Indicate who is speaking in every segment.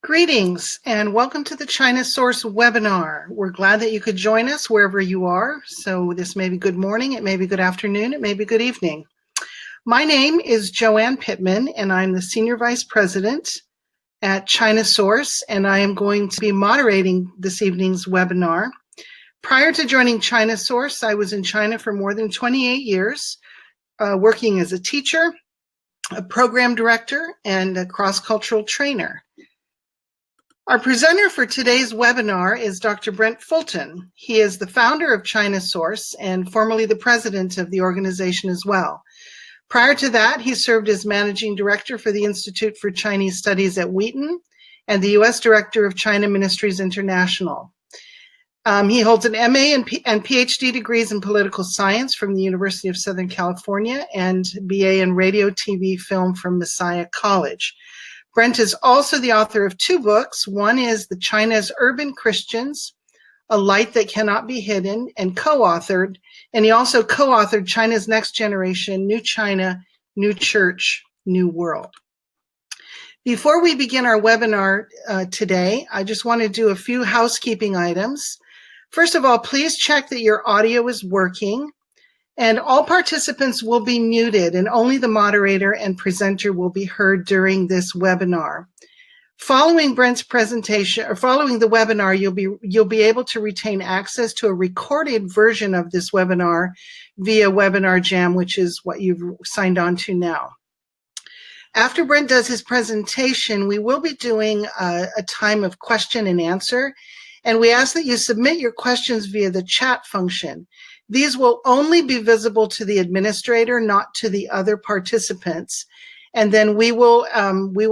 Speaker 1: Greetings and welcome to the China Source webinar. We're glad that you could join us wherever you are. So this may be good morning, it may be good afternoon, it may be good evening. My name is Joanne Pittman and I'm the Senior Vice President at China Source, and I am going to be moderating this evening's webinar. Prior to joining China Source, I was in China for more than 28 years, working as a teacher, a program director, and a cross-cultural trainer. Our presenter for today's webinar is Dr. Brent Fultonl. He is the founder of China Source and formerly the president of the organization as well. Prior to that, he served as managing director for the Institute for Chinese Studies at Wheaton and the U.S. Director of China Ministries International. He holds an MA and PhD degrees in political science from the University of Southern California and BA in radio, TV, film from Messiah College. Brent is also the author of two books. One is The China's Urban Christians, A Light That Cannot Be Hidden, and he also co-authored China's Next Generation, New China, New Church, New World. Before we begin our webinar today, I just want to do a few housekeeping items. First of all, please check that your audio is working. And all participants will be muted and only the moderator and presenter will be heard during this webinar. Following Brent's presentation, or following the webinar, you'll be able to retain access to a recorded version of this webinar via Webinar Jam, which is what you've signed on to now. After Brent does his presentation, we will be doing a time of question and answer, and we ask that you submit your questions via the chat function. These will only be visible to the administrator, not to the other participants. And then we will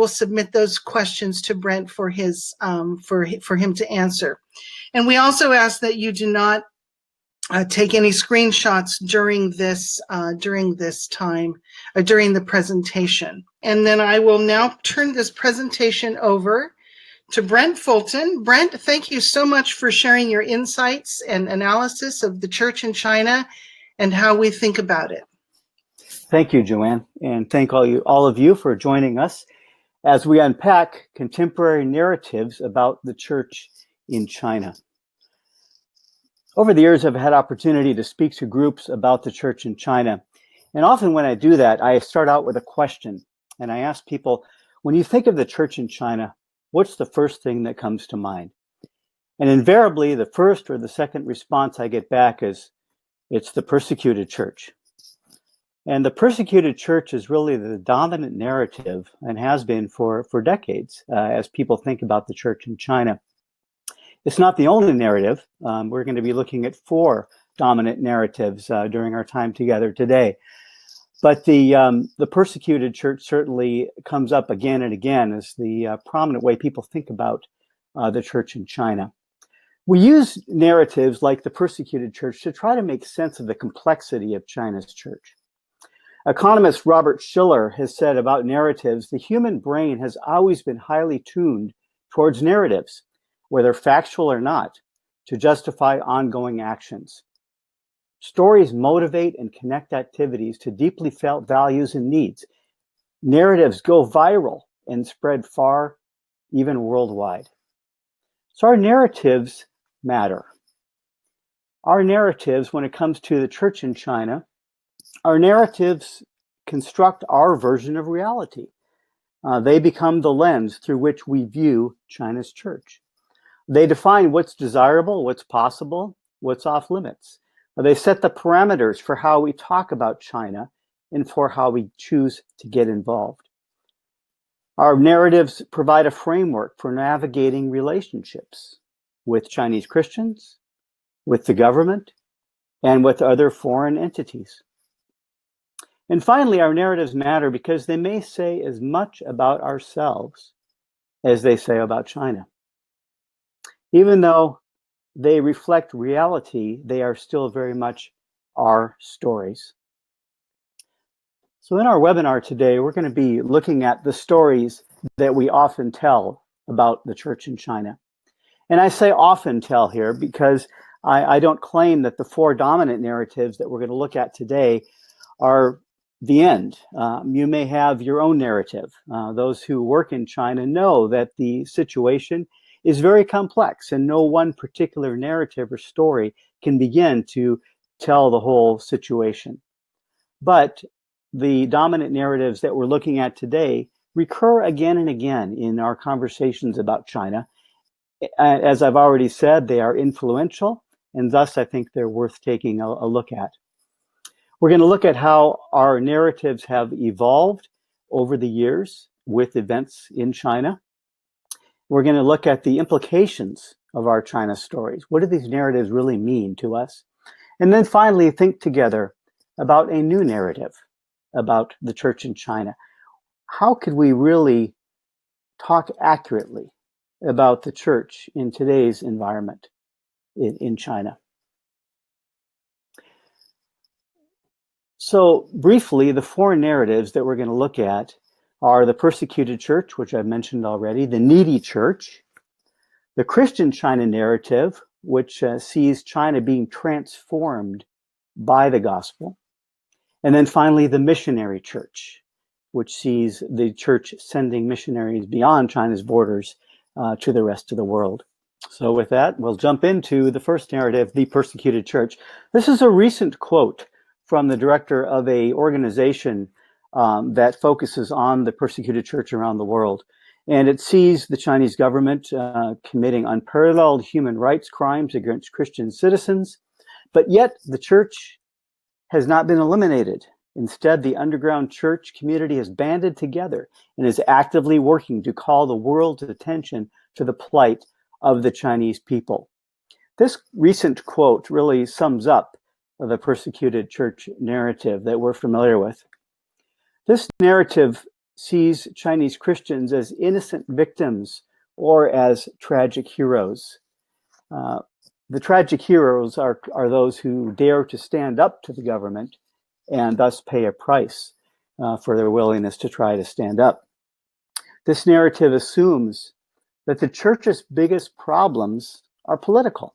Speaker 1: submit those questions to Brent for his for him to answer. And we also ask that you do not take any screenshots during this time during the presentation. And then I will now turn this presentation over to Brent Fultonl. Brent, thank you so much for sharing your insights and analysis of the church in China and how we think about it.
Speaker 2: Thank you, Joanne, and thank all of you for joining us as we unpack contemporary narratives about the church in China. Over the years, I've had opportunity to speak to groups about the church in China, and often when I do that, I start out with a question, and I ask people, when you think of the church in China, what's the first thing that comes to mind? And invariably, the first or the second response I get back is, it's the persecuted church. And the persecuted church is really the dominant narrative and has been for decades as people think about the church in China. It's not the only narrative. We're going to be looking at 4 dominant narratives during our time together today. But the persecuted church certainly comes up again and again as the prominent way people think about the church in China. We use narratives like the persecuted church to try to make sense of the complexity of China's church. Economist Robert Shiller has said about narratives, the human brain has always been highly tuned towards narratives, whether factual or not, to justify ongoing actions. Stories motivate and connect activities to deeply felt values and needs. Narratives go viral and spread far, even worldwide. So our narratives matter. Our narratives, when it comes to the church in China, our narratives construct our version of reality. They become the lens through which we view China's church. They define what's desirable, what's possible, what's off limits. They set the parameters for how we talk about China and for how we choose to get involved. Our narratives provide a framework for navigating relationships with Chinese Christians, with the government, and with other foreign entities. And finally, our narratives matter because they may say as much about ourselves as they say about China. Even though they reflect reality, they are still very much our stories. So in our webinar today, we're going to be looking at the stories that we often tell about the church in China. And I say often tell here because I don't claim that the 4 dominant narratives that we're going to look at today are the end. You may have your own narrative. Those who work in China know that the situation is very complex, and no one particular narrative or story can begin to tell the whole situation. But the dominant narratives that we're looking at today recur again and again in our conversations about China. As I've already said, they are influential, and thus I think they're worth taking a look at. We're going to look at how our narratives have evolved over the years with events in China. We're going to look at the implications of our China stories. What do these narratives really mean to us? And then finally, think together about a new narrative about the church in China. How could we really talk accurately about the church in today's environment in China? So briefly, the four narratives that we're going to look at are the persecuted church, which I've mentioned already, the needy church, the Christian China narrative, which sees China being transformed by the gospel, and then finally the missionary church, which sees the church sending missionaries beyond China's borders to the rest of the world. So with that, we'll jump into the first narrative, the persecuted church. This is a recent quote from the director of an organization that focuses on the persecuted church around the world. And it sees the Chinese government committing unparalleled human rights crimes against Christian citizens, but yet the church has not been eliminated. Instead, the underground church community has banded together and is actively working to call the world's attention to the plight of the Chinese people. This recent quote really sums up the persecuted church narrative that we're familiar with. This narrative sees Chinese Christians as innocent victims or as tragic heroes. The tragic heroes are those who dare to stand up to the government and thus pay a price for their willingness to try to stand up. This narrative assumes that the church's biggest problems are political.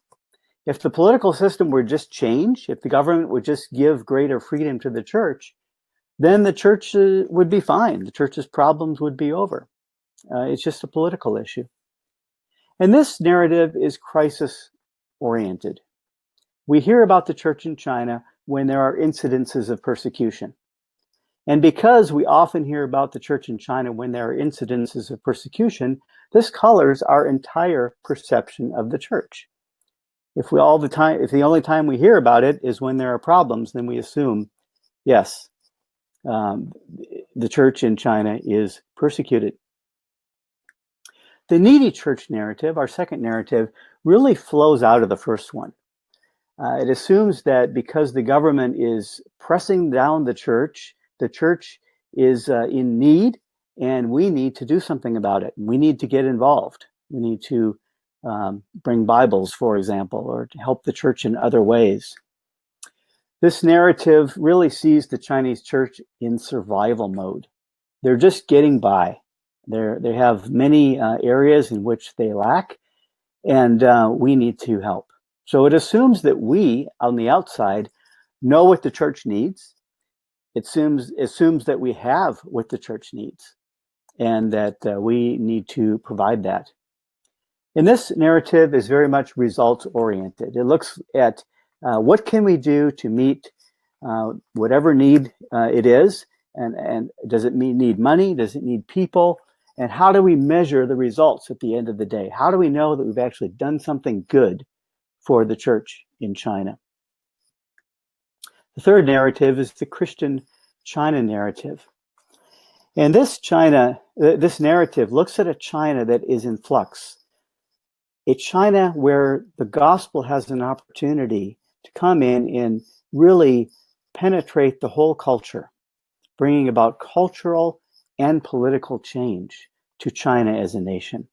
Speaker 2: If the political system were just changed, if the government would just give greater freedom to the church, then the church would be fine. The church's problems would be over. It's just a political issue. And this narrative is crisis-oriented. We hear about the church in China when there are incidences of persecution. And because we often hear about the church in China when there are incidences of persecution, this colors our entire perception of the church. If the only time we hear about it is when there are problems, then we assume, yes, the church in China is persecuted. The needy church narrative, our second narrative, really flows out of the first one. It assumes that because the government is pressing down the church is in need, and we need to do something about it. We need to get involved. We need to bring Bibles, for example, or to help the church in other ways. This narrative really sees the Chinese church in survival mode. They're just getting by. They have many areas in which they lack, and we need to help. So it assumes that we, on the outside, know what the church needs. It assumes that we have what the church needs, and that we need to provide that. And this narrative is very much results-oriented. It looks at what can we do to meet whatever need it is, and does it need money? Does it need people? And how do we measure the results at the end of the day? How do we know that we've actually done something good for the church in China? The third narrative is the Christian China narrative. And this narrative looks at a China that is in flux. A China where the gospel has an opportunity to come in and really penetrate the whole culture, bringing about cultural and political change to China as a nation.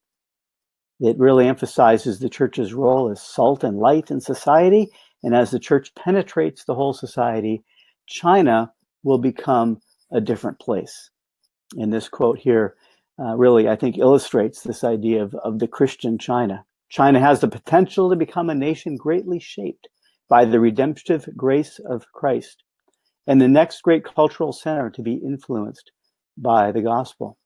Speaker 2: It really emphasizes the church's role as salt and light in society, and as the church penetrates the whole society, China will become a different place. And this quote here really, I think, illustrates this idea of the Christian China. China has the potential to become a nation greatly shaped by the redemptive grace of Christ. and the next great cultural center to be influenced by the gospel.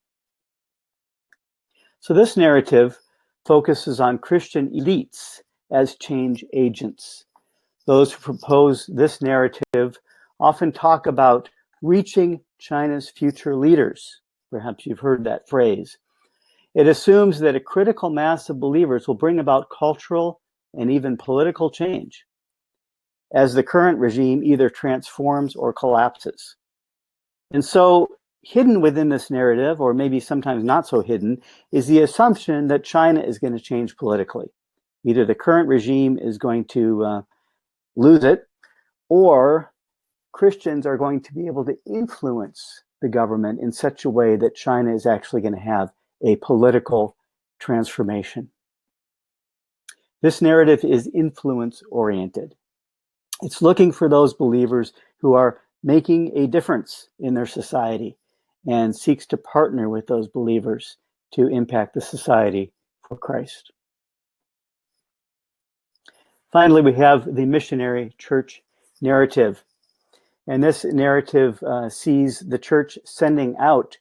Speaker 2: So this narrative focuses on Christian elites as change agents. Those who propose this narrative often talk about reaching China's future leaders. Perhaps you've heard that phrase. It assumes that a critical mass of believers will bring about cultural and even political change as the current regime either transforms or collapses. And so hidden within this narrative, or maybe sometimes not so hidden, is the assumption that China is going to change politically. Either the current regime is going to lose it, or Christians are going to be able to influence the government in such a way that China is actually going to have a political transformation. This narrative is influence-oriented. It's looking for those believers who are making a difference in their society and seeks to partner with those believers to impact the society for Christ. Finally, we have the missionary church narrative. And this narrative sees the church sending out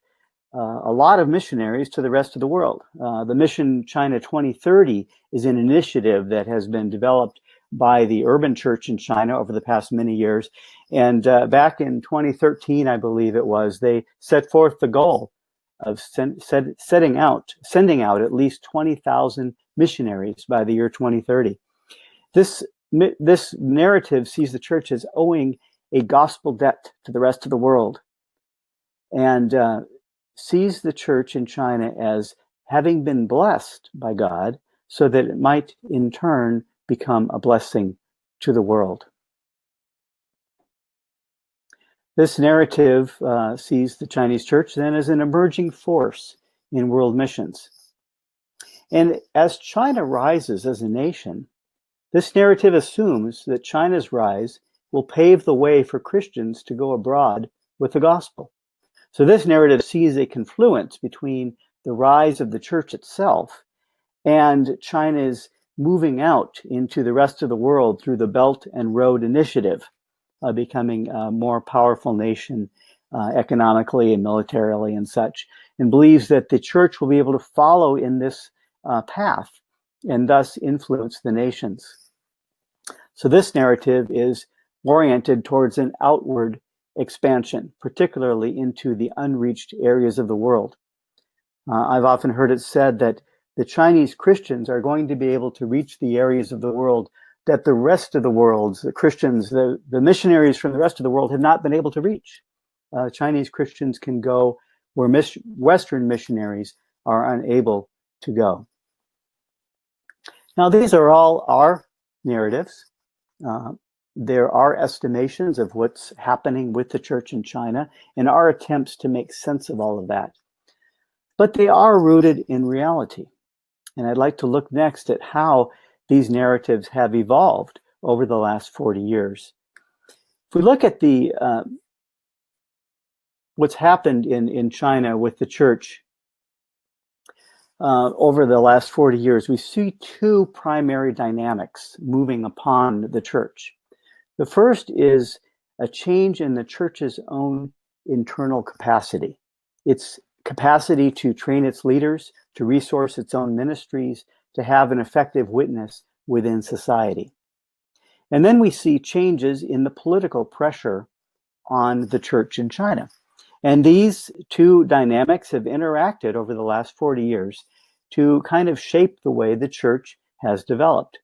Speaker 2: a lot of missionaries to the rest of the world. The Mission China 2030 is an initiative that has been developed by the urban church in China over the past many years. And back in 2013, I believe it was, they set forth the goal of sending out at least 20,000 missionaries by the year 2030. This narrative sees the church as owing a gospel debt to the rest of the world, and sees the church in China as having been blessed by God so that it might in turn become a blessing to the world. This narrative sees the Chinese church then as an emerging force in world missions. And as China rises as a nation, this narrative assumes that China's rise will pave the way for Christians to go abroad with the gospel. So this narrative sees a confluence between the rise of the church itself and China's moving out into the rest of the world through the Belt and Road Initiative, becoming a more powerful nation economically and militarily and such, and believes that the church will be able to follow in this path and thus influence the nations. So this narrative is oriented towards an outward expansion, particularly into the unreached areas of the world. I've often heard it said that the Chinese Christians are going to be able to reach the areas of the world that the rest of the world, the Christians, the missionaries from the rest of the world have not been able to reach. Chinese Christians can go where Western missionaries are unable to go. Now, these are all our narratives. There are estimations of what's happening with the church in China and our attempts to make sense of all of that. But they are rooted in reality. And I'd like to look next at how these narratives have evolved over the last 40 years. If we look at the what's happened in China with the church over the last 40 years, we see two primary dynamics moving upon the church. The first is a change in the church's own internal capacity. Its capacity to train its leaders, to resource its own ministries, to have an effective witness within society. And then we see changes in the political pressure on the church in China. And these two dynamics have interacted over the last 40 years to kind of shape the way the church has developed.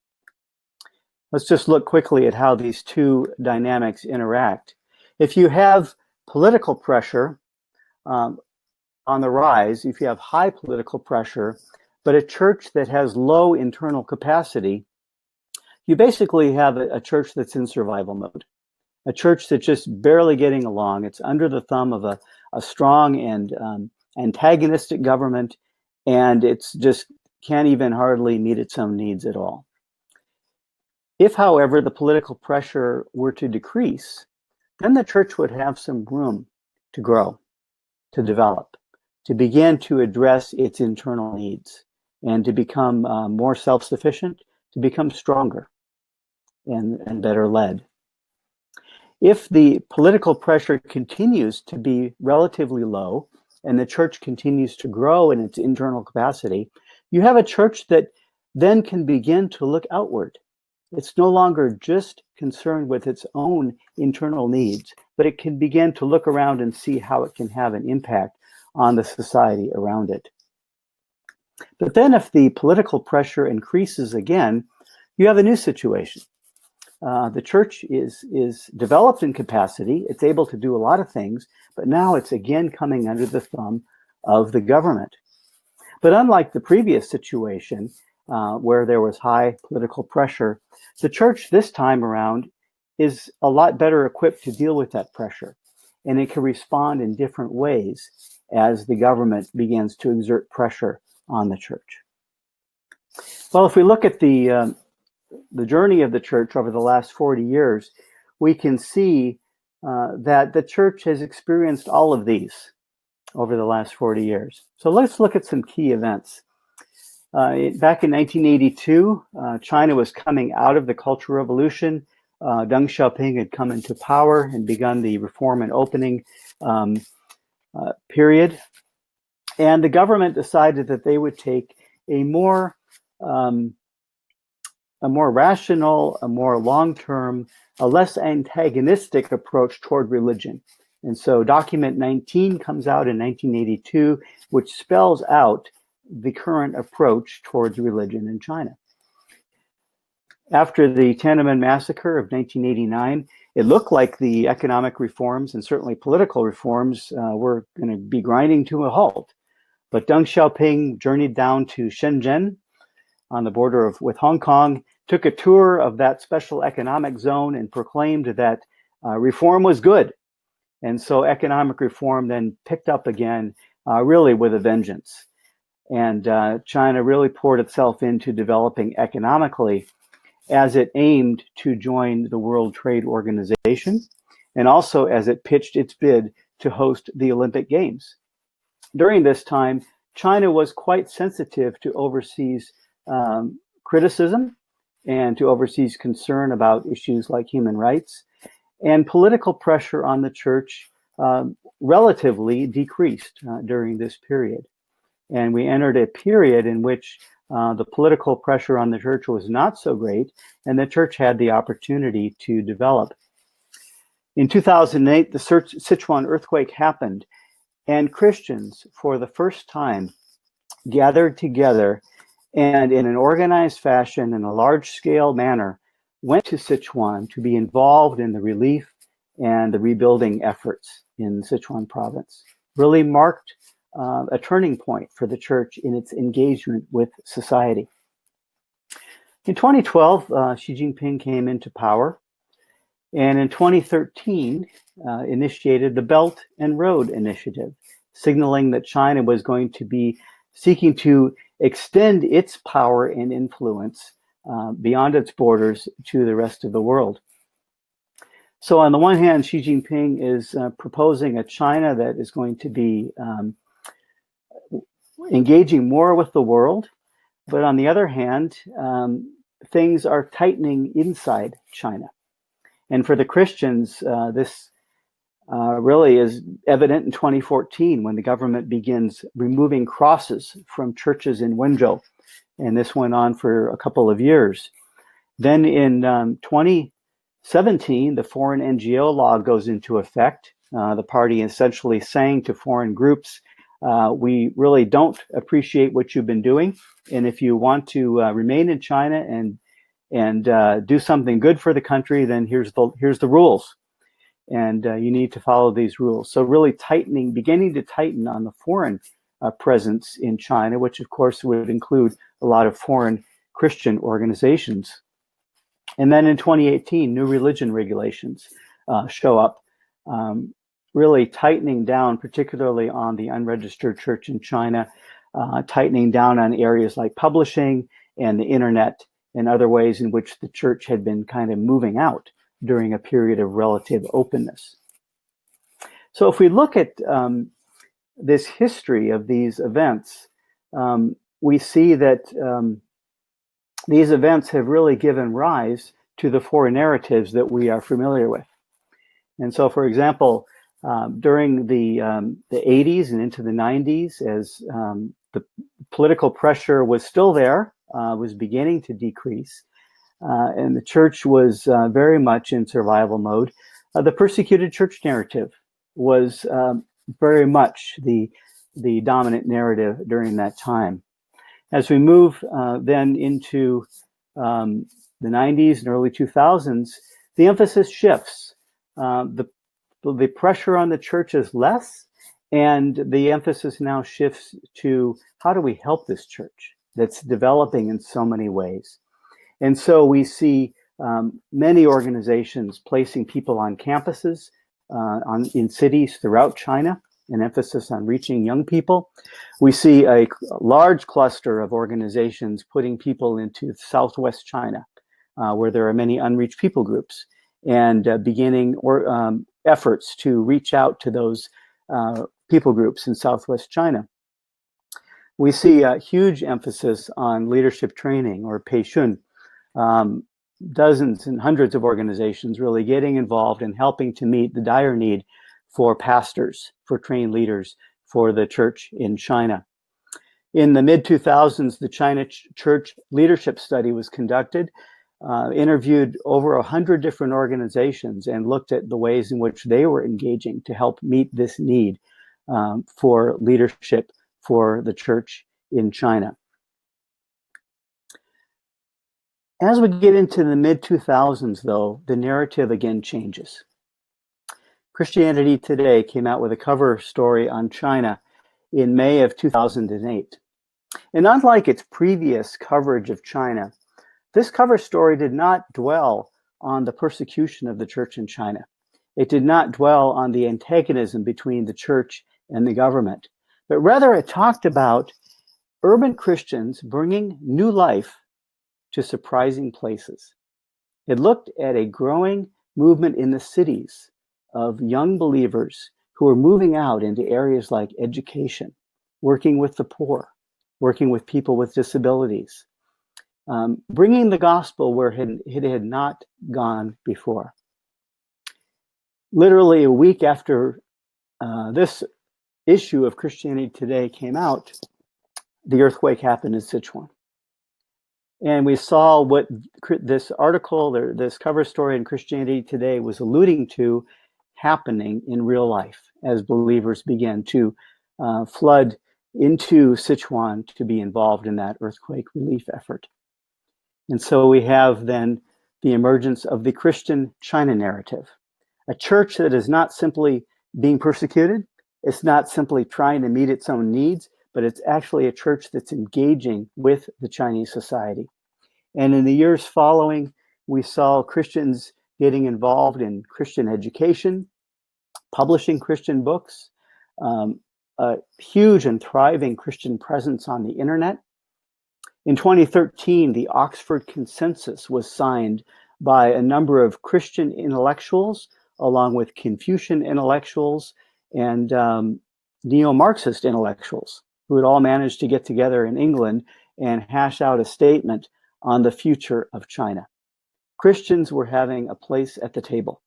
Speaker 2: Let's just look quickly at how these two dynamics interact. If you have political pressure on the rise, if you have high political pressure, but a church that has low internal capacity, you basically have a church that's in survival mode. A church that's just barely getting along. It's under the thumb of a strong and antagonistic government, and it's just can't even hardly meet its own needs at all. If, however, the political pressure were to decrease, then the church would have some room to grow, to develop, to begin to address its internal needs, and to become more self-sufficient, to become stronger and better led. If the political pressure continues to be relatively low and the church continues to grow in its internal capacity, you have a church that then can begin to look outward. It's no longer just concerned with its own internal needs, but it can begin to look around and see how it can have an impact on the society around it. But then if the political pressure increases again, you have a new situation. The church is developed in capacity. It's able to do a lot of things, but now it's again coming under the thumb of the government. But unlike the previous situation, where there was high political pressure, the church this time around is a lot better equipped to deal with that pressure. And it can respond in different ways as the government begins to exert pressure on the church. Well, if we look at the journey of the church over the last 40 years, we can see that the church has experienced all of these over the last 40 years. So let's look at some key events. Back in 1982, China was coming out of the Cultural Revolution. Deng Xiaoping had come into power and begun the reform and opening period. And the government decided that they would take a more rational, a more long-term, a less antagonistic approach toward religion. And so document 19 comes out in 1982, which spells out the current approach towards religion in China. After the Tiananmen massacre of 1989, it looked like the economic reforms and certainly political reforms were going to be grinding to a halt. But Deng Xiaoping journeyed down to Shenzhen on the border with Hong Kong, took a tour of that special economic zone and proclaimed that reform was good. And so economic reform then picked up again, really with a vengeance. And China really poured itself into developing economically as it aimed to join the World Trade Organization, and also as it pitched its bid to host the Olympic Games. During this time, China was quite sensitive to overseas criticism and to overseas concern about issues like human rights, and political pressure on the church relatively decreased during this period. And we entered a period in which the political pressure on the church was not so great, and the church had the opportunity to develop. In 2008, the Sichuan earthquake happened, and Christians, for the first time, gathered together and in an organized fashion, in a large-scale manner, went to Sichuan to be involved in the relief and the rebuilding efforts in Sichuan province. Really marked a turning point for the church in its engagement with society. In 2012, Xi Jinping came into power, and in 2013 initiated the Belt and Road Initiative, signaling that China was going to be seeking to extend its power and influence beyond its borders to the rest of the world. So on the one hand, Xi Jinping is proposing a China that is going to be engaging more with the world, but on the other hand, things are tightening inside China. And for the Christians, this really is evident in 2014 when the government begins removing crosses from churches in Wenzhou. And this went on for a couple of years. Then in 2017, the foreign NGO law goes into effect. The party essentially saying to foreign groups, we really don't appreciate what you've been doing. And if you want to remain in China and do something good for the country, then here's the rules. And you need to follow these rules. So really beginning to tighten on the foreign presence in China, which of course would include a lot of foreign Christian organizations. And then in 2018, new religion regulations show up, really tightening down, particularly on the unregistered church in China, tightening down on areas like publishing and the internet and other ways in which the church had been kind of moving out during a period of relative openness. So if we look at this history of these events, we see that these events have really given rise to the four narratives that we are familiar with. And so, for example, during the 80s and into the 90s, as the political pressure was still there, was beginning to decrease, and the church was very much in survival mode, the persecuted church narrative was very much the dominant narrative during that time. As we move then into the 90s and early 2000s, the emphasis shifts. The pressure on the church is less, and the emphasis now shifts to how do we help this church that's developing in so many ways. And so we see many organizations placing people on campuses in cities throughout China, an emphasis on reaching young people. We see a large cluster of organizations putting people into Southwest China, where there are many unreached people groups, and beginning efforts to reach out to those people groups in Southwest China. We see a huge emphasis on leadership training, or peishun. Dozens and hundreds of organizations really getting involved and helping to meet the dire need for pastors, for trained leaders, for the church in China. In the mid-2000s, the China Church Leadership Study was conducted, interviewed over 100 different organizations, and looked at the ways in which they were engaging to help meet this need for leadership for the church in China. As we get into the mid-2000s, though, the narrative again changes. Christianity Today came out with a cover story on China in May of 2008. And unlike its previous coverage of China, this cover story did not dwell on the persecution of the church in China. It did not dwell on the antagonism between the church and the government, but rather it talked about urban Christians bringing new life to surprising places. It looked at a growing movement in the cities of young believers who were moving out into areas like education, working with the poor, working with people with disabilities, bringing the gospel where it had not gone before. Literally a week after this issue of Christianity Today came out, the earthquake happened in Sichuan. And we saw what this article, or this cover story in Christianity Today was alluding to happening in real life as believers began to flood into Sichuan to be involved in that earthquake relief effort. And so we have then the emergence of the Christian China narrative, a church that is not simply being persecuted, it's not simply trying to meet its own needs, but it's actually a church that's engaging with the Chinese society. And in the years following, we saw Christians getting involved in Christian education, publishing Christian books, a huge and thriving Christian presence on the internet. In 2013, the Oxford Consensus was signed by a number of Christian intellectuals, along with Confucian intellectuals and neo-Marxist intellectuals, who had all managed to get together in England and hash out a statement on the future of China. Christians were having a place at the table.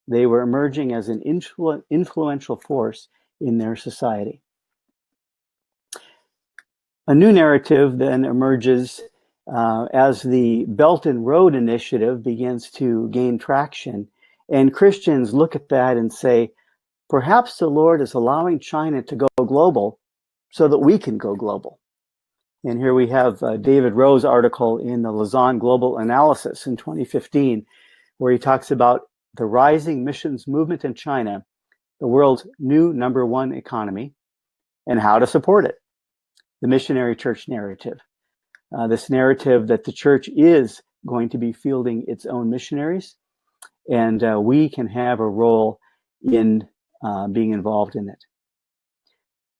Speaker 2: They were emerging as an influential force in their society. A new narrative then emerges as the Belt and Road Initiative begins to gain traction, and Christians look at that and say, perhaps the Lord is allowing China to go global so that we can go global. And here we have David Rowe's article in the Lausanne Global Analysis in 2015, where he talks about the rising missions movement in China, the world's new #1 economy, and how to support it. The missionary church narrative. This narrative that the church is going to be fielding its own missionaries, and we can have a role in being involved in it.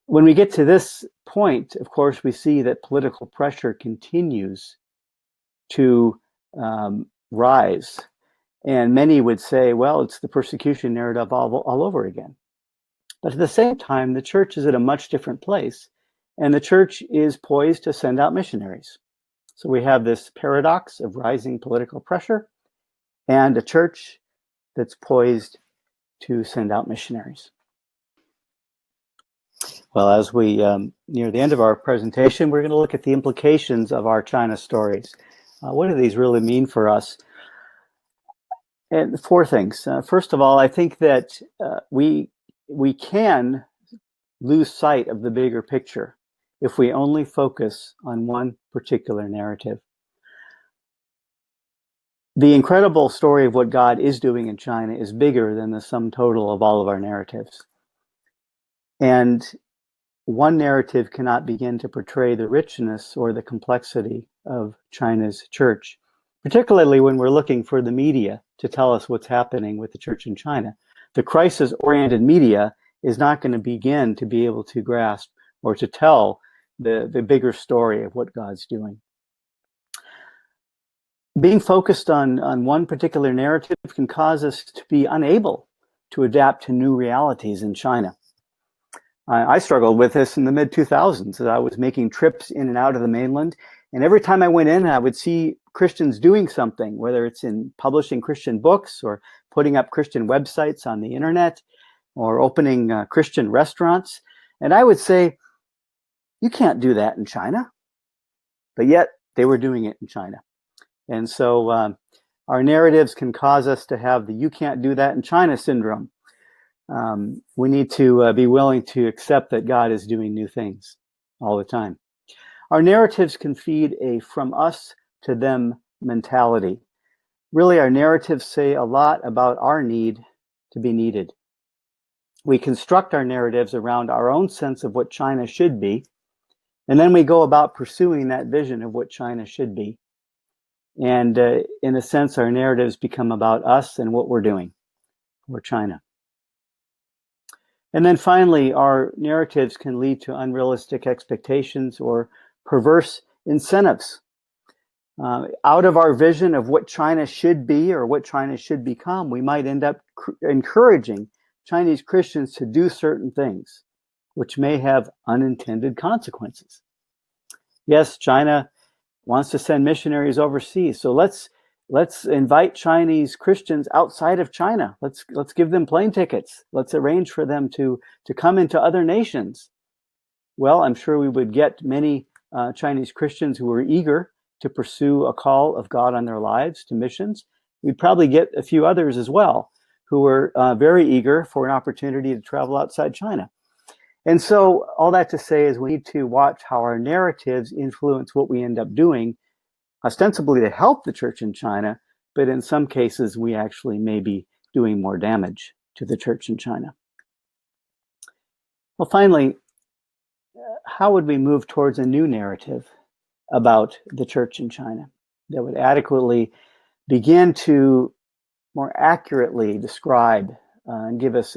Speaker 2: When we get to this point, of course, we see that political pressure continues to rise. And many would say, well, it's the persecution narrative all over again. But at the same time, the church is at a much different place, and the church is poised to send out missionaries. So we have this paradox of rising political pressure and a church that's poised to send out missionaries. Well, as we near the end of our presentation, we're going to look at the implications of our China stories. What do these really mean for us? And four things. First of all, I think that we can lose sight of the bigger picture if we only focus on one particular narrative. The incredible story of what God is doing in China is bigger than the sum total of all of our narratives. And one narrative cannot begin to portray the richness or the complexity of China's church, particularly when we're looking for the media to tell us what's happening with the church in China. The crisis-oriented media is not going to begin to be able to grasp or to tell the bigger story of what God's doing. Being focused on one particular narrative can cause us to be unable to adapt to new realities in China. I struggled with this in the mid-2000s as I was making trips in and out of the mainland. And every time I went in, I would see Christians doing something, whether it's in publishing Christian books or putting up Christian websites on the internet or opening Christian restaurants. And I would say, you can't do that in China. But yet they were doing it in China. And so our narratives can cause us to have the "you can't do that in China" syndrome. We need to be willing to accept that God is doing new things all the time. Our narratives can feed a from us to them mentality. Really, our narratives say a lot about our need to be needed. We construct our narratives around our own sense of what China should be, and then we go about pursuing that vision of what China should be. And in a sense, our narratives become about us and what we're doing for China. And then finally, our narratives can lead to unrealistic expectations or perverse incentives. Out of our vision of what China should be or what China should become, we might end up encouraging Chinese Christians to do certain things, which may have unintended consequences. Yes, China wants to send missionaries overseas, so let's invite Chinese Christians outside of China. Let's give them plane tickets. Let's arrange for them to come into other nations. Well, I'm sure we would get many Chinese Christians who were eager to pursue a call of God on their lives to missions. We'd probably get a few others as well who were very eager for an opportunity to travel outside China. And so all that to say is we need to watch how our narratives influence what we end up doing, ostensibly to help the church in China, but in some cases we actually may be doing more damage to the church in China. Well, finally, how would we move towards a new narrative about the church in China that would adequately begin to more accurately describe and give us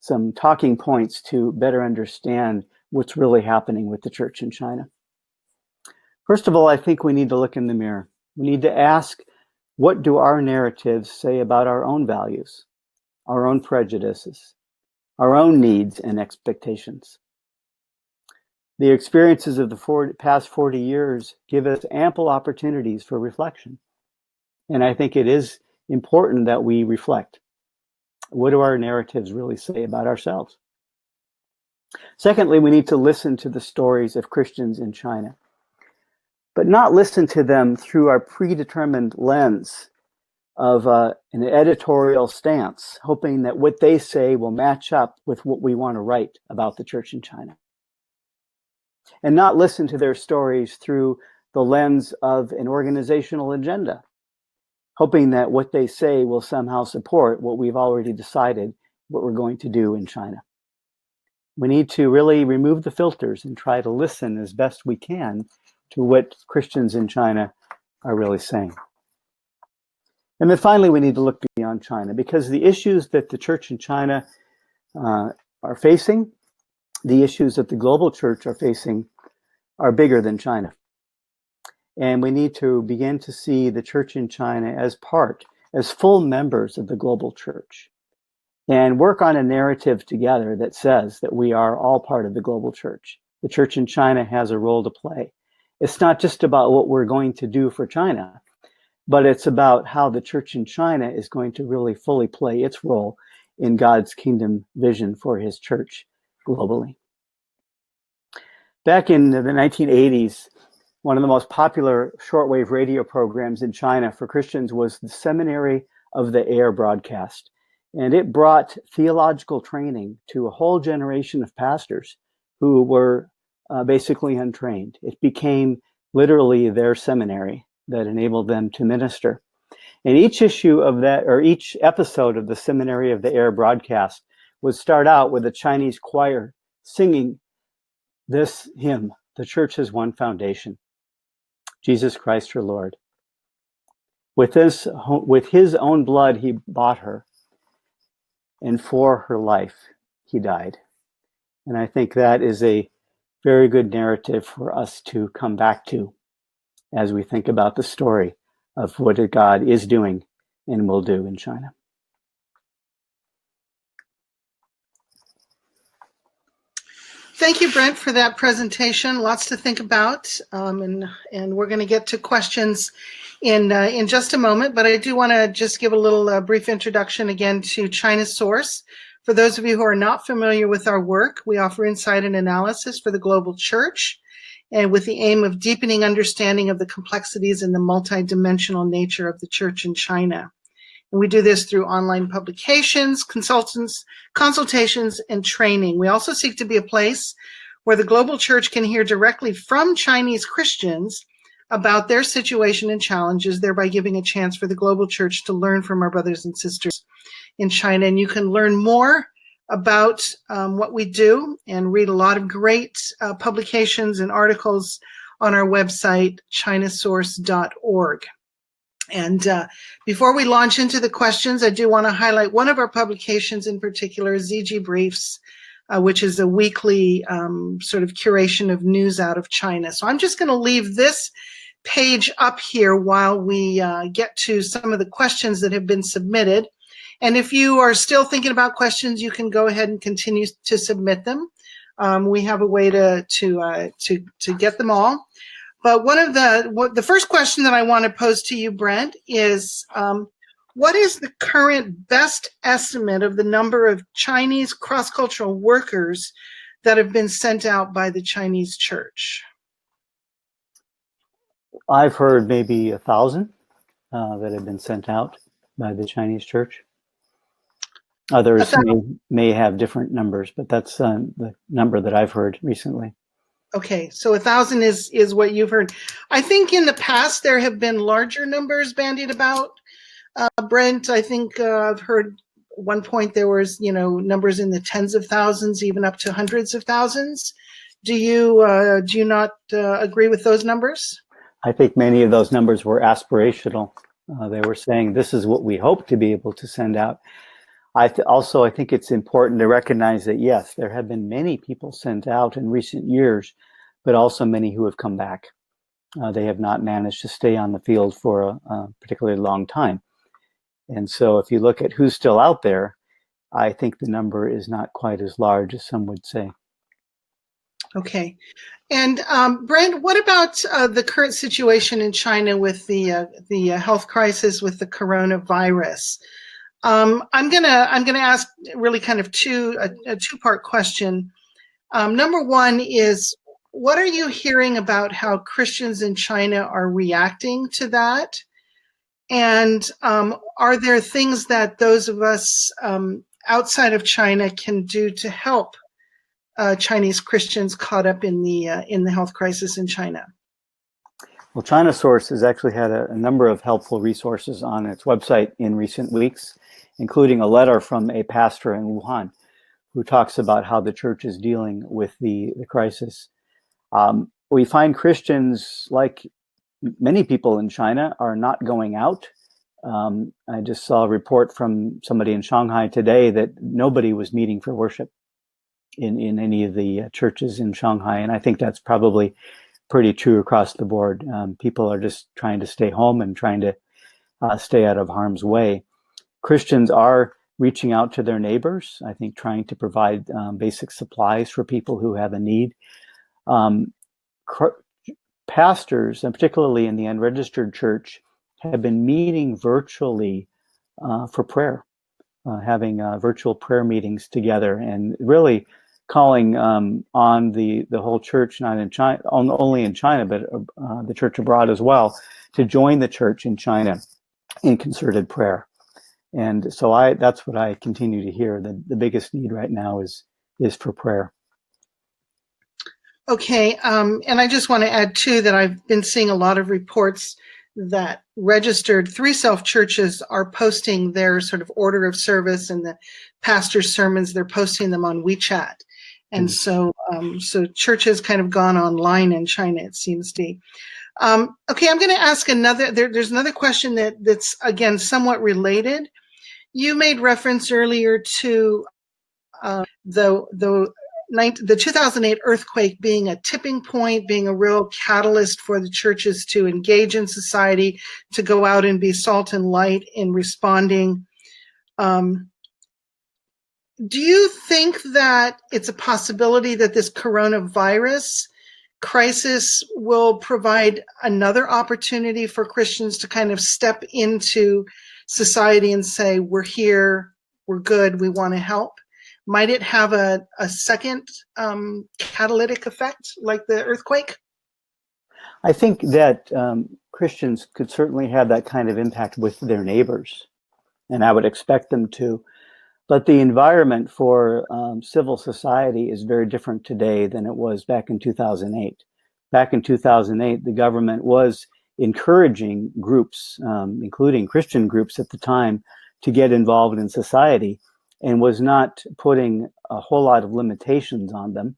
Speaker 2: some talking points to better understand what's really happening with the church in China? First of all, I think we need to look in the mirror. We need to ask, what do our narratives say about our own values, our own prejudices, our own needs and expectations? The experiences of the past 40 years give us ample opportunities for reflection. And I think it is important that we reflect. What do our narratives really say about ourselves? Secondly, we need to listen to the stories of Christians in China, but not listen to them through our predetermined lens of an editorial stance, hoping that what they say will match up with what we want to write about the church in China. And not listen to their stories through the lens of an organizational agenda, hoping that what they say will somehow support what we've already decided what we're going to do in China. We need to really remove the filters and try to listen as best we can to what Christians in China are really saying. And then finally, we need to look beyond China, because the issues that the church in China are facing, the issues that the global church are facing, are bigger than China. And we need to begin to see the church in China as full members of the global church, and work on a narrative together that says that we are all part of the global church. The church in China has a role to play. It's not just about what we're going to do for China, but it's about how the church in China is going to really fully play its role in God's kingdom vision for his church globally. Back in the 1980s, one of the most popular shortwave radio programs in China for Christians was the Seminary of the Air broadcast. And it brought theological training to a whole generation of pastors who were basically untrained. It became literally their seminary that enabled them to minister. And each issue of that, or each episode of the Seminary of the Air broadcast, would start out with a Chinese choir singing this hymn: "The church has one foundation, Jesus Christ her Lord. With his own blood he bought her, and for her life he died." And I think that is a very good narrative for us to come back to as we think about the story of what God is doing and will do in China.
Speaker 1: Thank you, Brent, for that presentation. Lots to think about, and we're going to get to questions in just a moment. But I do want to just give a little brief introduction again to China Source. For those of you who are not familiar with our work, we offer insight and analysis for the global church, and with the aim of deepening understanding of the complexities and the multidimensional nature of the church in China. And we do this through online publications, consultations, and training. We also seek to be a place where the global church can hear directly from Chinese Christians about their situation and challenges, thereby giving a chance for the global church to learn from our brothers and sisters in China. And you can learn more about what we do and read a lot of great publications and articles on our website, chinasource.org. And before we launch into the questions, I do want to highlight one of our publications in particular, ZG Briefs, which is a weekly sort of curation of news out of China. So I'm just going to leave this page up here while we get to some of the questions that have been submitted. And if you are still thinking about questions, you can go ahead and continue to submit them. We have a way to get them all. But the first question that I want to pose to you, Brent, is what is the current best estimate of the number of Chinese cross-cultural workers that have been sent out by the Chinese church?
Speaker 2: I've heard maybe 1,000 that have been sent out by the Chinese church. Others may have different numbers, but that's the number that I've heard recently.
Speaker 1: Okay, so 1,000 is what you've heard. I think in the past there have been larger numbers bandied about. Brent, I think I've heard at one point there was, numbers in the tens of thousands, even up to hundreds of thousands. Do you not agree with those numbers?
Speaker 2: I think many of those numbers were aspirational. They were saying this is what we hope to be able to send out. I think it's important to recognize that, yes, there have been many people sent out in recent years, but also many who have come back. They have not managed to stay on the field for a particularly long time. And so if you look at who's still out there, I think the number is not quite as large as some would say. Okay.
Speaker 1: And Brent, what about the current situation in China with the health crisis with the coronavirus? I'm gonna ask really kind of a two-part question. Number one is, what are you hearing about how Christians in China are reacting to that? And are there things that those of us outside of China can do to help Chinese Christians caught up in the health crisis in China?
Speaker 2: Well, China Source has actually had a number of helpful resources on its website in recent weeks, including a letter from a pastor in Wuhan who talks about how the church is dealing with the crisis. We find Christians, like many people in China, are not going out. I just saw a report from somebody in Shanghai today that nobody was meeting for worship in any of the churches in Shanghai. And I think that's probably pretty true across the board. People are just trying to stay home and trying to stay out of harm's way. Christians are reaching out to their neighbors, I think trying to provide basic supplies for people who have a need. Pastors, and particularly in the unregistered church, have been meeting virtually for prayer. having virtual prayer meetings together, and really calling on the whole church, not in China, only in China, but the church abroad as well, to join the church in China in concerted prayer. And so that's what I continue to hear. The biggest need right now is for prayer.
Speaker 1: Okay, and I just want to add too that I've been seeing a lot of reports that registered 3-self churches are posting their sort of order of service and the pastor's sermons. They're posting them on WeChat, and so church has kind of gone online in China, it seems to be. Okay, I'm going to ask another. There's another question that's again somewhat related. You made reference earlier to the 2008 earthquake being a tipping point, being a real catalyst for the churches to engage in society, to go out and be salt and light in responding. Do you think that it's a possibility that this coronavirus crisis will provide another opportunity for Christians to kind of step into society and say, we're here, we're good, we want to help? Might it have a second catalytic effect like the earthquake?
Speaker 2: I think that Christians could certainly have that kind of impact with their neighbors, and I would expect them to. But the environment for civil society is very different today than it was back in 2008. Back in 2008, the government was encouraging groups, including Christian groups at the time, to get involved in society, and was not putting a whole lot of limitations on them.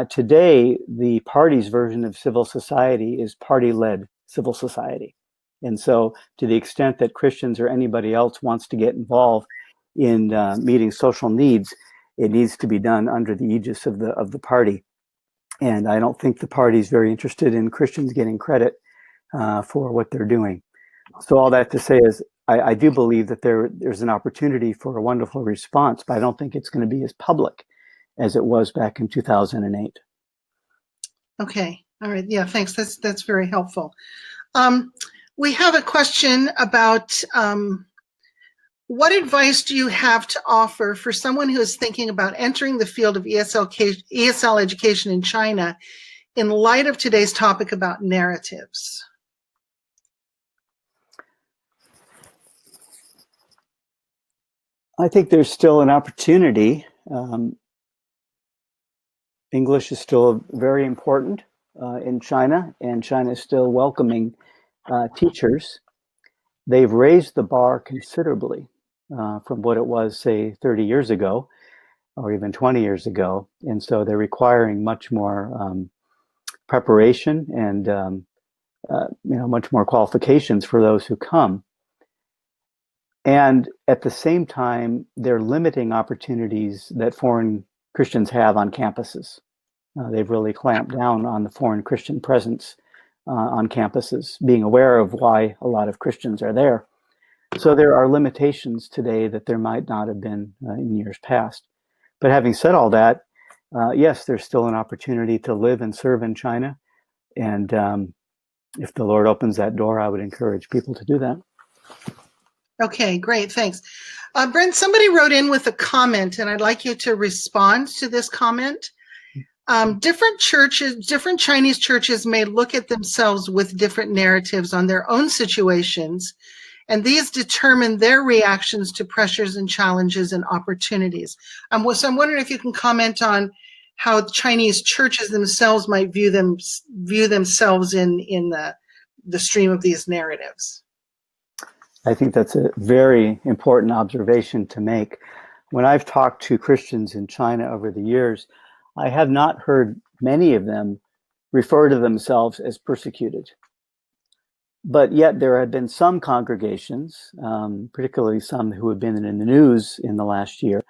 Speaker 2: Today, the party's version of civil society is party-led civil society. And so to the extent that Christians or anybody else wants to get involved in meeting social needs, it needs to be done under the aegis of the party. And I don't think the party is very interested in Christians getting credit for what they're doing. So all that to say is, I do believe that there's an opportunity for a wonderful response, but I don't think it's going to be as public as it was back in 2008.
Speaker 1: Okay, all right, yeah, thanks. That's very helpful. We have a question about what advice do you have to offer for someone who is thinking about entering the field of ESL education in China in light of today's topic about narratives?
Speaker 2: I think there's still an opportunity. English is still very important in China, and China is still welcoming teachers. They've raised the bar considerably from what it was, say, 30 years ago, or even 20 years ago. And so they're requiring much more preparation and much more qualifications for those who come. And at the same time, they're limiting opportunities that foreign Christians have on campuses. They've really clamped down on the foreign Christian presence on campuses, being aware of why a lot of Christians are there. So there are limitations today that there might not have been in years past. But having said all that, yes, there's still an opportunity to live and serve in China. And if the Lord opens that door, I would encourage people to do that.
Speaker 1: Okay, great, thanks. Brent, somebody wrote in with a comment, and I'd like you to respond to this comment. Different Chinese churches may look at themselves with different narratives on their own situations, and these determine their reactions to pressures and challenges and opportunities. So I'm wondering if you can comment on how Chinese churches themselves might view themselves in the stream of these narratives.
Speaker 2: I think that's a very important observation to make. When I've talked to Christians in China over the years, I have not heard many of them refer to themselves as persecuted. But yet there have been some congregations, particularly some who have been in the news in the last year,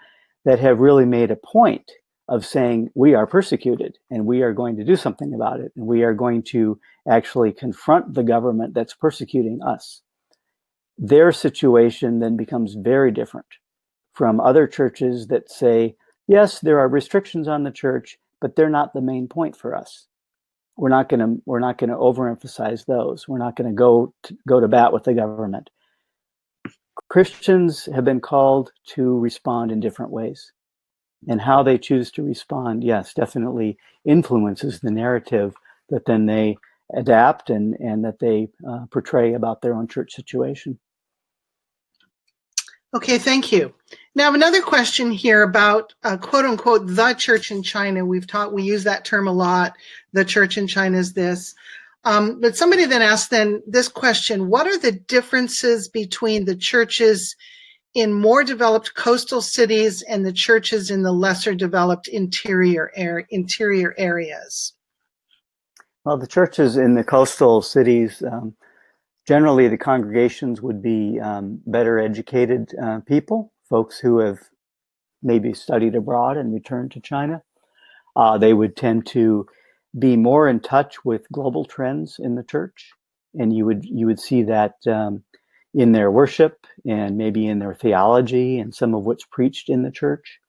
Speaker 2: that have really made a point of saying, we are persecuted and we are going to do something about it. And we are going to actually confront the government that's persecuting us. Their situation then becomes very different from other churches that say, yes, there are restrictions on the church, but they're not the main point for us. We're not going to overemphasize those. We're not going to go to bat with the government. Christians have been called to respond in different ways. And how they choose to respond, yes, definitely influences the narrative that then they adapt and that they portray about their own church situation.
Speaker 1: Okay, thank you. Now, another question here about quote unquote the church in China. We use that term a lot. The church in China is this. But somebody then asked this question: what are the differences between the churches in more developed coastal cities and the churches in the lesser developed interior areas?
Speaker 2: Well, the churches in the coastal cities, generally the congregations would be better educated people, folks who have maybe studied abroad and returned to China. They would tend to be more in touch with global trends in the church, and you would see that in their worship and maybe in their theology, and some of what's preached in the church.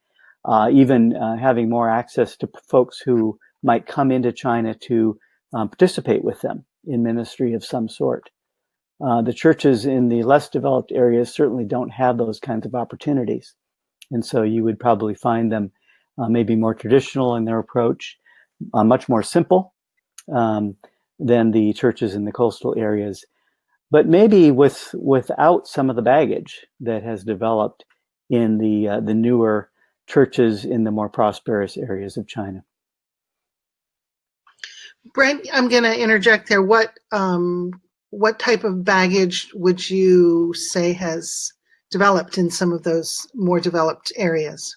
Speaker 2: Even having more access to folks who might come into China to participate with them in ministry of some sort. The churches in the less developed areas certainly don't have those kinds of opportunities. And so you would probably find them maybe more traditional in their approach, much more simple than the churches in the coastal areas, but maybe without some of the baggage that has developed in the newer churches in the more prosperous areas of China.
Speaker 1: Brent, I'm going to interject there. What type of baggage would you say has developed in some of those more developed areas?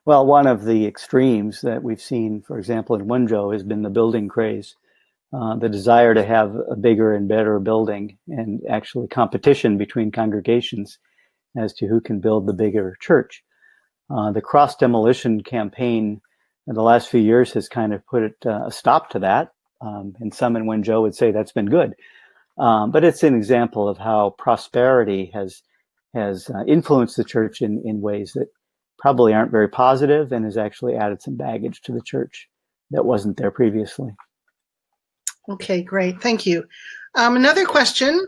Speaker 2: Well, one of the extremes that we've seen, for example, in Wenzhou has been the building craze, the desire to have a bigger and better building, and actually competition between congregations as to who can build the bigger church. The cross-demolition campaign in the last few years has kind of put a stop to that, and some in Wenzhou would say that's been good. But it's an example of how prosperity has influenced the church in ways that probably aren't very positive, and has actually added some baggage to the church that wasn't there previously.
Speaker 1: Okay, great. Thank you. Another question: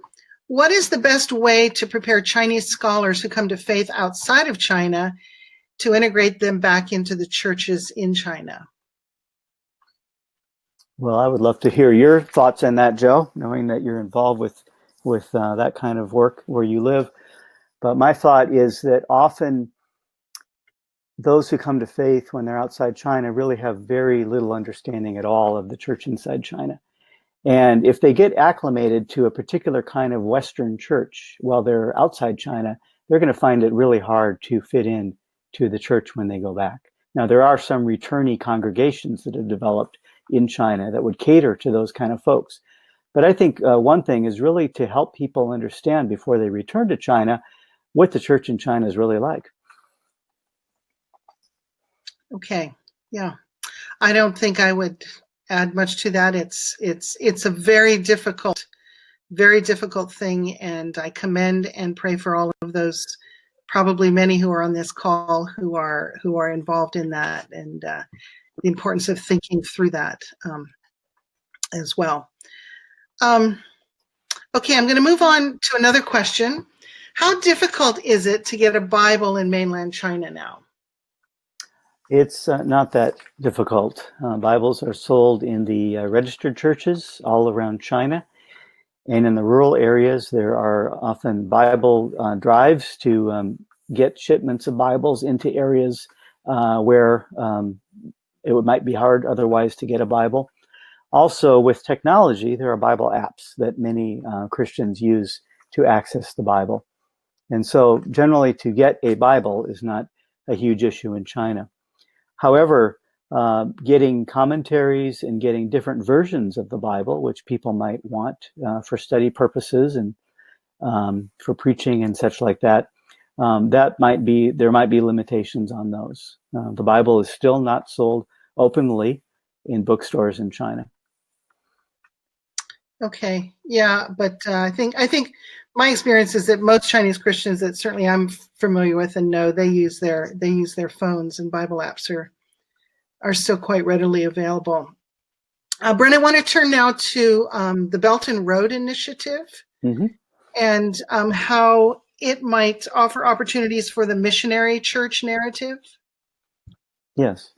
Speaker 1: what is the best way to prepare Chinese scholars who come to faith outside of China to integrate them back into the churches in China?
Speaker 2: Well, I would love to hear your thoughts on that, Joe, knowing that you're involved with that kind of work where you live. But my thought is that often those who come to faith when they're outside China really have very little understanding at all of the church inside China. And if they get acclimated to a particular kind of Western church while they're outside China, they're going to find it really hard to fit in to the church when they go back. Now, there are some returnee congregations that have developed in China that would cater to those kind of folks. But I think one thing is really to help people understand before they return to China what the church in China is really like.
Speaker 1: Okay, yeah. I don't think I would add much to that. It's a very difficult thing, and I commend and pray for all of those, probably many who are on this call who are involved in that, and the importance of thinking through that as well. Okay, I'm going to move on to another question. How difficult is it to get a Bible in mainland China now?
Speaker 2: It's not that difficult. Bibles are sold in the registered churches all around China. And in the rural areas, there are often Bible drives to get shipments of Bibles into areas where it might be hard otherwise to get a Bible. Also, with technology, there are Bible apps that many Christians use to access the Bible. And so generally to get a Bible is not a huge issue in China. However, getting commentaries and getting different versions of the Bible, which people might want for study purposes and for preaching and such like that, there might be limitations on those. The Bible is still not sold openly in bookstores in China.
Speaker 1: Okay, yeah, but I think my experience is that most Chinese Christians that certainly I'm familiar with and know, they use their phones, and Bible apps are still quite readily available. Brent, I want to turn now to the Belt and Road Initiative,
Speaker 2: Mm-hmm.
Speaker 1: and how it might offer opportunities for the missionary church narrative?
Speaker 2: Yes.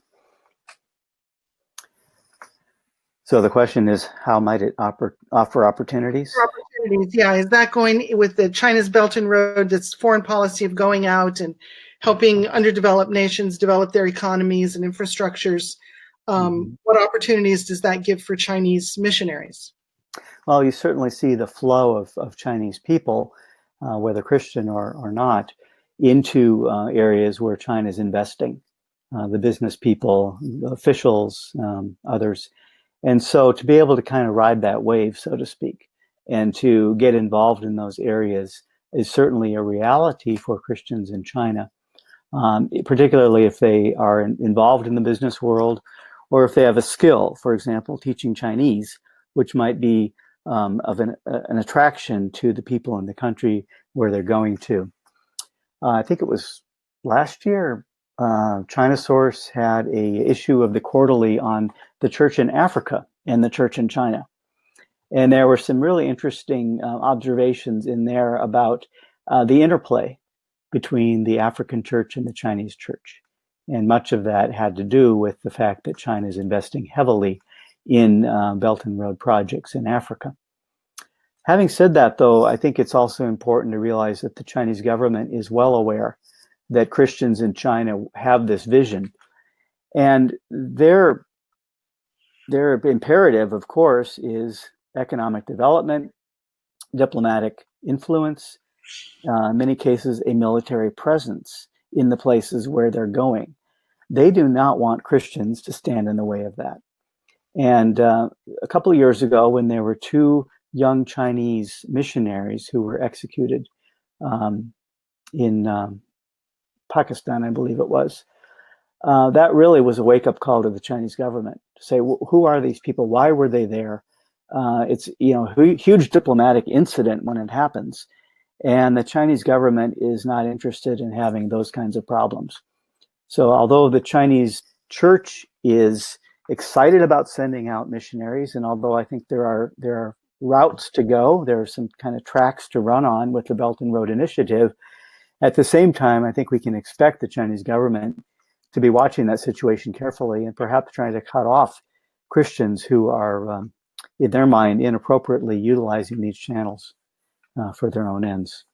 Speaker 2: So the question is, how might it offer opportunities?
Speaker 1: Opportunities, yeah. Is that going with the China's Belt and Road, this foreign policy of going out and helping underdeveloped nations develop their economies and infrastructures? What opportunities does that give for Chinese missionaries?
Speaker 2: Well, you certainly see the flow of Chinese people, whether Christian or not, into areas where China is investing, the business people, officials, others. And so to be able to kind of ride that wave, so to speak, and to get involved in those areas is certainly a reality for Christians in China, particularly if they are involved in the business world or if they have a skill, for example, teaching Chinese, which might be of an attraction to the people in the country where they're going to. I think it was last year, China Source had a issue of the quarterly on the church in Africa and the church in China. And there were some really interesting observations in there about the interplay between the African church and the Chinese church. And much of that had to do with the fact that China is investing heavily in Belt and Road projects in Africa. Having said that, though, I think it's also important to realize that the Chinese government is well aware that Christians in China have this vision. And their imperative, of course, is economic development, diplomatic influence, in many cases, a military presence in the places where they're going. They do not want Christians to stand in the way of that. And a couple of years ago, when there were two young Chinese missionaries who were executed in Pakistan, I believe it was, that really was a wake-up call to the Chinese government to say, who are these people? Why were they there? It's a huge diplomatic incident when it happens. And the Chinese government is not interested in having those kinds of problems. So although the Chinese church is excited about sending out missionaries, and although I think there are routes to go, there are some kind of tracks to run on with the Belt and Road Initiative, at the same time, I think we can expect the Chinese government to be watching that situation carefully and perhaps trying to cut off Christians who are, in their mind, inappropriately utilizing these channels for their own ends.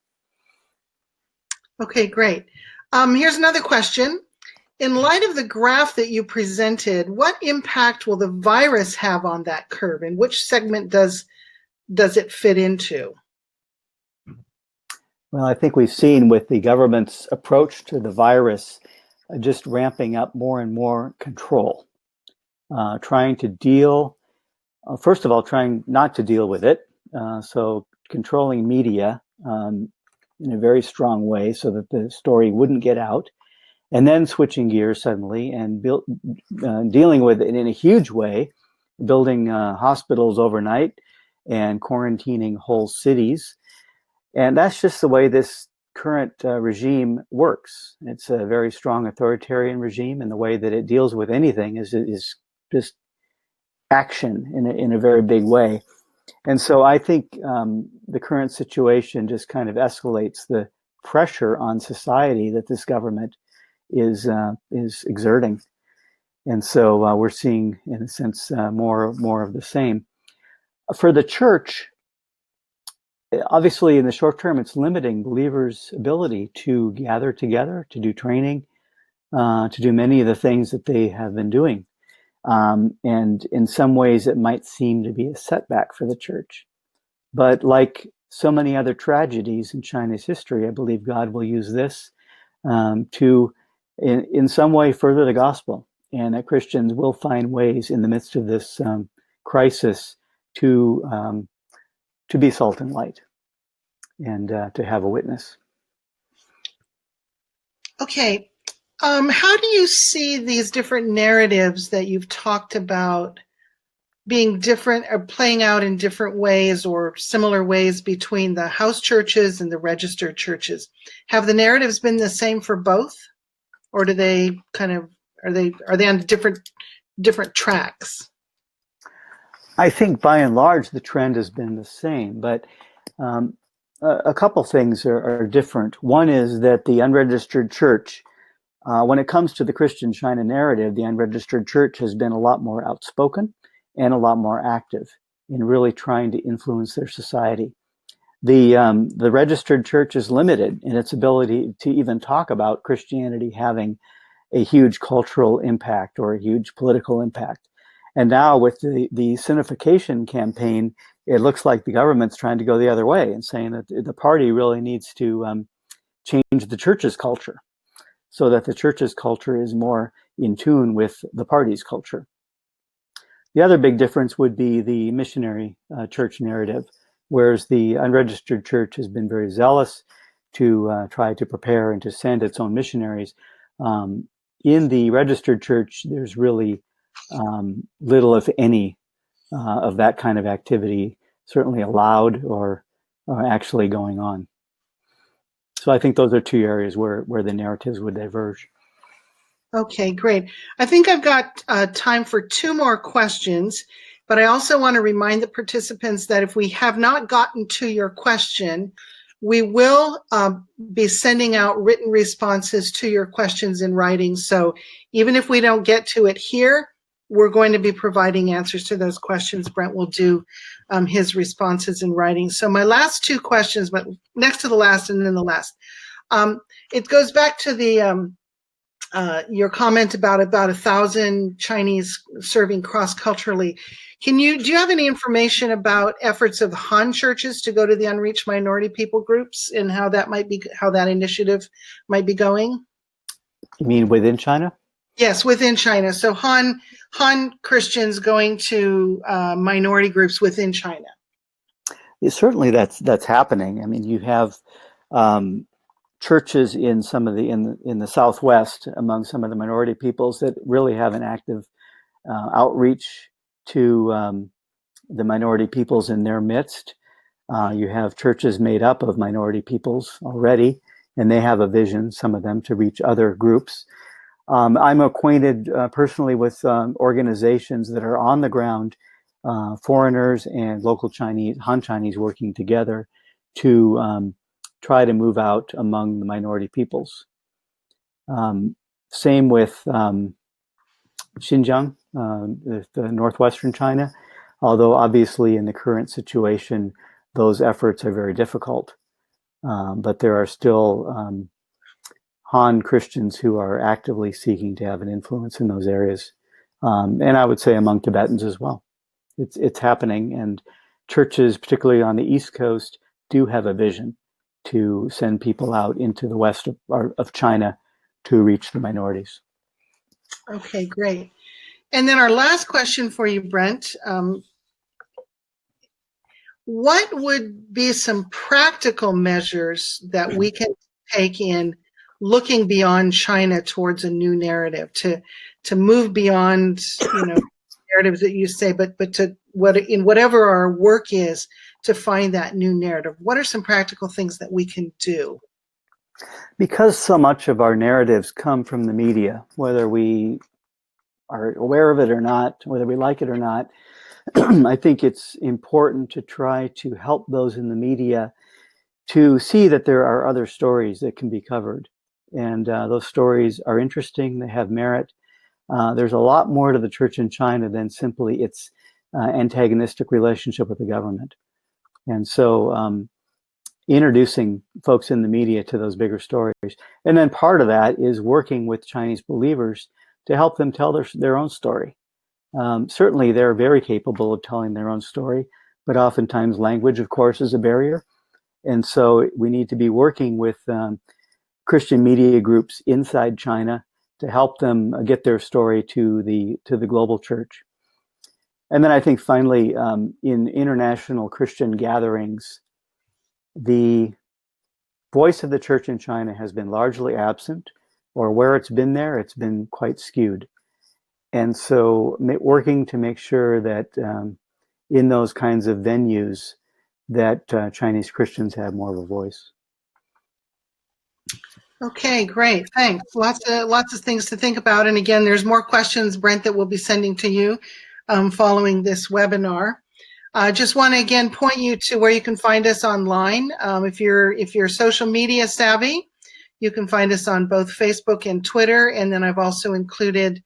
Speaker 1: Okay, great. Here's another question. In light of the graph that you presented, what impact will the virus have on that curve, and which segment does it fit into?
Speaker 2: Well, I think we've seen with the government's approach to the virus just ramping up more and more control, trying to deal, first of all, trying not to deal with it. So controlling media in a very strong way so that the story wouldn't get out. And then switching gears suddenly and dealing with it in a huge way, building hospitals overnight and quarantining whole cities. And that's just the way this current regime works. It's a very strong authoritarian regime, and the way that it deals with anything is just action in a very big way. And so I think the current situation just kind of escalates the pressure on society that this government is exerting. And so we're seeing, in a sense, more of the same. For the church, obviously in the short term, it's limiting believers' ability to gather together, to do training, to do many of the things that they have been doing. And in some ways, it might seem to be a setback for the church. But like so many other tragedies in China's history, I believe God will use this to in some way further the gospel, and that Christians will find ways in the midst of this crisis to be salt and light and to have a witness.
Speaker 1: Okay. How do you see these different narratives that you've talked about being different or playing out in different ways or similar ways between the house churches and the registered churches? Have the narratives been the same for both? Or do they kind of are they on different tracks?
Speaker 2: I think by and large the trend has been the same, but A couple things are different. One is that the unregistered church, when it comes to the Christian China narrative, the unregistered church has been a lot more outspoken and a lot more active in really trying to influence their society. The registered church is limited in its ability to even talk about Christianity having a huge cultural impact or a huge political impact. And now with the sinification campaign, it looks like the government's trying to go the other way and saying that the party really needs to change the church's culture so that the church's culture is more in tune with the party's culture. The other big difference would be the missionary church narrative, whereas the unregistered church has been very zealous to try to prepare and to send its own missionaries. In the registered church, there's really little, if any, of that kind of activity certainly allowed or actually going on. So I think those are two areas where the narratives would diverge.
Speaker 1: Okay, great. I think I've got time for two more questions, but I also want to remind the participants that if we have not gotten to your question, we will be sending out written responses to your questions in writing. So even if we don't get to it here, we're going to be providing answers to those questions. Brent will do his responses in writing. So my last two questions, but next to the last and then the last. It goes back to the your comment about 1,000 Chinese serving cross-culturally. Do you have any information about efforts of Han churches to go to the unreached minority people groups and how that initiative might be going?
Speaker 2: You mean within China?
Speaker 1: Yes, within China. So Han Christians going to minority groups within China.
Speaker 2: Yeah, certainly that's happening. I mean, you have churches in some of in the Southwest among some of the minority peoples that really have an active outreach to the minority peoples in their midst. You have churches made up of minority peoples already, and they have a vision, some of them, to reach other groups. I'm acquainted personally with organizations that are on the ground, foreigners and local Chinese, Han Chinese working together to try to move out among the minority peoples. Same with Xinjiang, the northwestern China, although obviously in the current situation, those efforts are very difficult. But there are still Han Christians who are actively seeking to have an influence in those areas. And I would say among Tibetans as well. It's happening, and churches, particularly on the East Coast, do have a vision to send people out into the west of China to reach the minorities.
Speaker 1: Okay, great. And then our last question for you, Brent. What would be some practical measures that we can take in looking beyond China towards a new narrative, to move beyond, narratives that you say, but to whatever our work is, to find that new narrative? What are some practical things that we can do?
Speaker 2: Because so much of our narratives come from the media, whether we are aware of it or not, whether we like it or not, I think it's important to try to help those in the media to see that there are other stories that can be covered. And those stories are interesting, they have merit. There's a lot more to the church in China than simply its antagonistic relationship with the government. And so introducing folks in the media to those bigger stories. And then part of that is working with Chinese believers to help them tell their own story. Certainly they're very capable of telling their own story, but oftentimes language, of course, is a barrier. And so we need to be working with Christian media groups inside China to help them get their story to the global church. And then I think finally, in international Christian gatherings, the voice of the church in China has been largely absent, or where it's been there, it's been quite skewed. And so working to make sure that in those kinds of venues that Chinese Christians have more of a voice.
Speaker 1: Okay, great. Thanks. Lots of things to think about. And again, there's more questions, Brent, that we'll be sending to you following this webinar. Just want to again point you to where you can find us online. If you're social media savvy, you can find us on both Facebook and Twitter. And then I've also included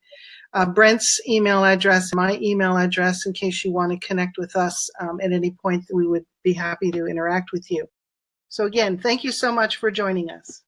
Speaker 1: Brent's email address, my email address, in case you want to connect with us at any point. We would be happy to interact with you. So again, thank you so much for joining us.